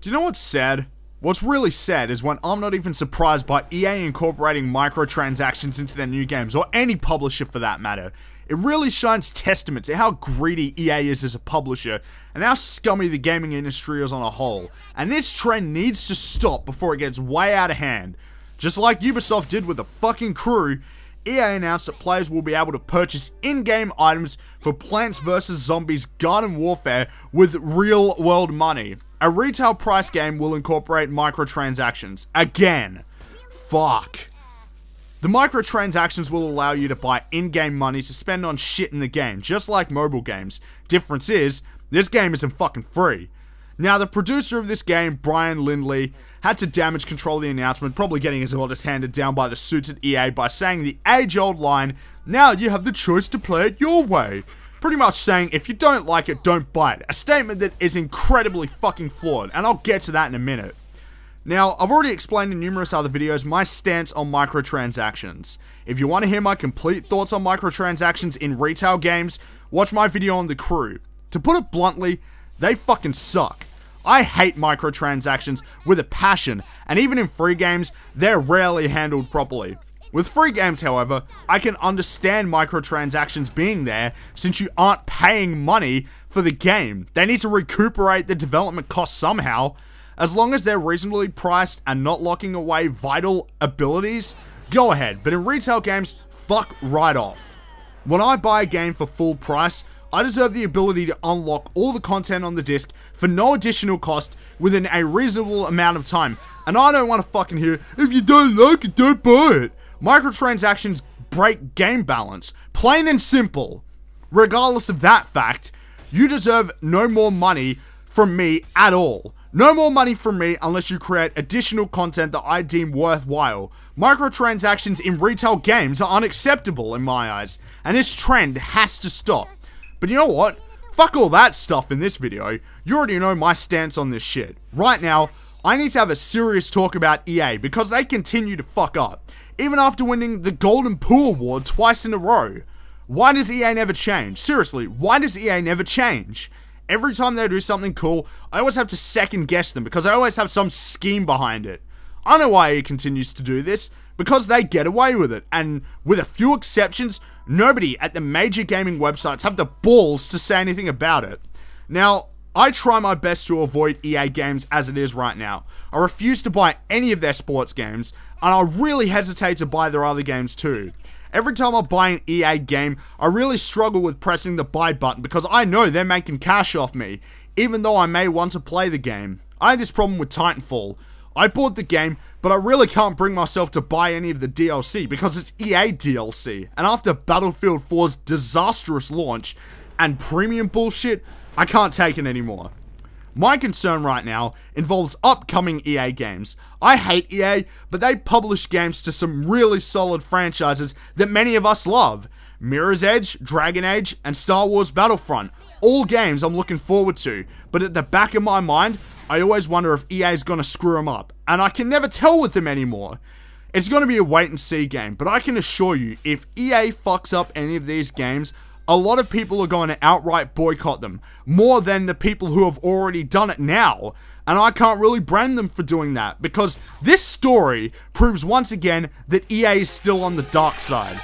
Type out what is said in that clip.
Do you know what's sad? What's really sad is when I'm not even surprised by EA incorporating microtransactions into their new games, or any publisher for that matter. It really shines testament to how greedy EA is as a publisher, and how scummy the gaming industry is on a whole. And this trend needs to stop before it gets way out of hand. Just like Ubisoft did with the fucking Crew, EA announced that players will be able to purchase in-game items for Plants vs. Zombies Garden Warfare with real-world money. A retail price game will incorporate microtransactions. Again. Fuck. The microtransactions will allow you to buy in-game money to spend on shit in the game, just like mobile games. Difference is, this game isn't fucking free. Now, the producer of this game, Brian Lindley, had to damage control the announcement, probably getting his orders handed down by the suits at EA by saying the age-old line, "Now you have the choice to play it your way." Pretty much saying, if you don't like it, don't buy it. A statement that is incredibly fucking flawed, and I'll get to that in a minute. Now, I've already explained in numerous other videos my stance on microtransactions. If you want to hear my complete thoughts on microtransactions in retail games, watch my video on The Crew. To put it bluntly, they fucking suck. I hate microtransactions with a passion, and even in free games, they're rarely handled properly. With free games, however, I can understand microtransactions being there since you aren't paying money for the game. They need to recuperate the development costs somehow. As long as they're reasonably priced and not locking away vital abilities, go ahead. But in retail games, fuck right off. When I buy a game for full price, I deserve the ability to unlock all the content on the disc for no additional cost within a reasonable amount of time. And I don't want to fucking hear, if you don't like it, don't buy it. Microtransactions break game balance, plain and simple. Regardless of that fact, you deserve no more money from me at all. No more money from me unless you create additional content that I deem worthwhile. Microtransactions in retail games are unacceptable in my eyes, and this trend has to stop. But you know what? Fuck all that stuff in this video. You already know my stance on this shit. Right now, I need to have a serious talk about EA because they continue to fuck up. Even after winning the Golden Poo Award twice in a row. Why does EA never change? Seriously, why does EA never change? Every time they do something cool, I always have to second guess them because I always have some scheme behind it. I know why EA continues to do this, because they get away with it, and with a few exceptions, nobody at the major gaming websites have the balls to say anything about it. Now, I try my best to avoid EA games as it is right now. I refuse to buy any of their sports games, and I really hesitate to buy their other games too. Every time I buy an EA game, I really struggle with pressing the buy button because I know they're making cash off me, even though I may want to play the game. I had this problem with Titanfall. I bought the game, but I really can't bring myself to buy any of the DLC because it's EA DLC, and after Battlefield 4's disastrous launch and premium bullshit, I can't take it anymore. My concern right now involves upcoming EA games. I hate EA, but they publish games to some really solid franchises that many of us love. Mirror's Edge, Dragon Age, and Star Wars Battlefront. All games I'm looking forward to, but at the back of my mind, I always wonder if EA's gonna screw them up, and I can never tell with them anymore. It's gonna be a wait and see game, but I can assure you, if EA fucks up any of these games, a lot of people are going to outright boycott them, more than the people who have already done it now, and I can't really blame them for doing that, because this story proves once again that EA is still on the dark side.